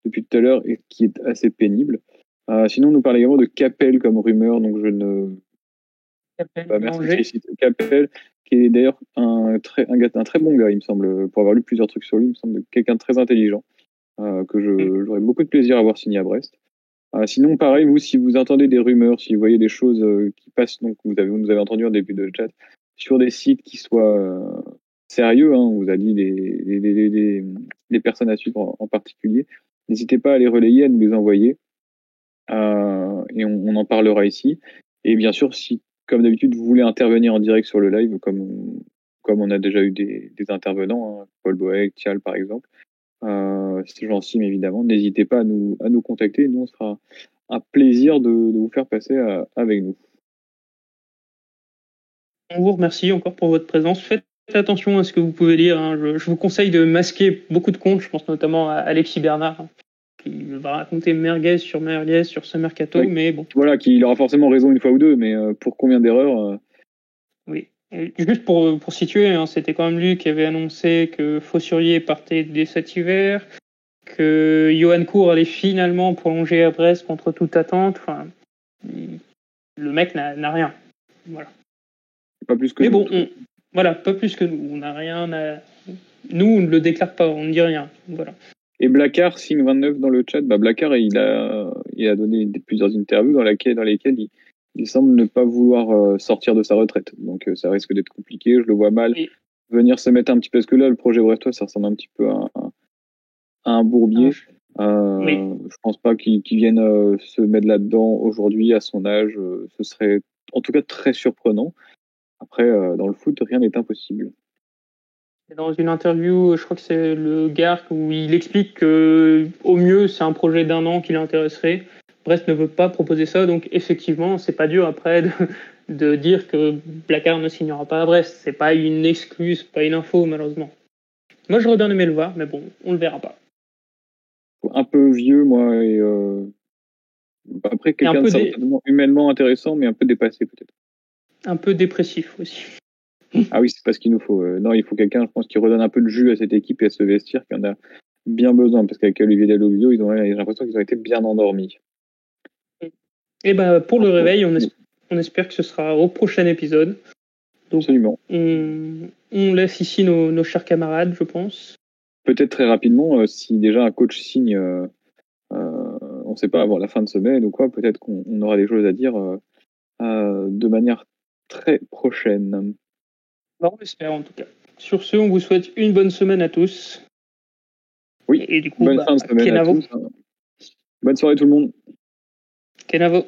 depuis tout à l'heure et qui est assez pénible. Sinon, on nous parle également de Capel comme rumeur, donc je ne... Merci. Capel, qui est d'ailleurs un très bon gars, il me semble, pour avoir lu plusieurs trucs sur lui, il me semble quelqu'un de très intelligent, que j'aurais beaucoup de plaisir à voir signer à Brest. Sinon, pareil, vous, si vous entendez des rumeurs, si vous voyez des choses qui passent, donc vous nous avez entendu en début de chat, sur des sites qui soient sérieux, on vous a dit des personnes à suivre en particulier, n'hésitez pas à les relayer, à nous les envoyer, et on en parlera ici. Et bien sûr, si, comme d'habitude, vous voulez intervenir en direct sur le live, comme on a déjà eu des intervenants, Paul Boeck, Thial par exemple, c'est Jean Sim évidemment, n'hésitez pas à nous contacter, nous on sera un plaisir de vous faire passer avec nous. On vous remercie encore pour votre présence. Faites attention à ce que vous pouvez lire. Je vous conseille de masquer beaucoup de comptes. Je pense notamment à Alexis Bernard, qui va raconter merguez sur ce mercato. Oui. Mais bon. Voilà, qu'il aura forcément raison une fois ou deux, mais pour combien d'erreurs Oui. Et juste pour situer, c'était quand même lui qui avait annoncé que Fossurier partait dès cet hiver, que Johan Cour allait finalement prolonger à Brest contre toute attente. Enfin, le mec n'a rien. Voilà. Pas plus que mais nous. Bon, pas plus que nous. On n'a rien Nous, on ne le déclare pas, on ne dit rien. Voilà. Et Blacard, signe 29 dans le chat, Blacard, il a donné plusieurs interviews dans lesquelles il semble ne pas vouloir sortir de sa retraite. Donc ça risque d'être compliqué, je le vois mal venir se mettre un petit peu, parce que là, le projet Brestois, ça ressemble un petit peu à un bourbier. Je pense pas qu'il vienne se mettre là-dedans aujourd'hui à son âge. Ce serait en tout cas très surprenant. Après, dans le foot, rien n'est impossible. Dans une interview, je crois que c'est le Garc, où il explique que au mieux c'est un projet d'1 an qui l'intéresserait. Brest ne veut pas proposer ça, donc effectivement c'est pas dur après de dire que Blacard ne signera pas à Brest. C'est pas une excuse, pas une info malheureusement. Moi j'aurais bien aimé le voir, mais bon, on le verra pas. Un peu vieux moi et après quelqu'un de certainement humainement intéressant, mais un peu dépassé peut-être. Un peu dépressif aussi. Ah oui, c'est pas ce qu'il nous faut. Non, il faut quelqu'un, je pense, qui redonne un peu de jus à cette équipe et à ce vestiaire qui en a bien besoin, parce qu'avec Olivier Dalloglio, j'ai l'impression qu'ils ont été bien endormis. Et pour le réveil, on espère que ce sera au prochain épisode. Donc, absolument. On laisse ici nos chers camarades, je pense. Peut-être très rapidement, si déjà un coach signe, on ne sait pas, avant la fin de semaine ou quoi, peut-être qu'on aura des choses à dire de manière très prochaine. On l'espère en tout cas. Sur ce, on vous souhaite une bonne semaine à tous. Oui, et du coup, bonne fin de semaine à tous. Bonne soirée tout le monde. Kenavo.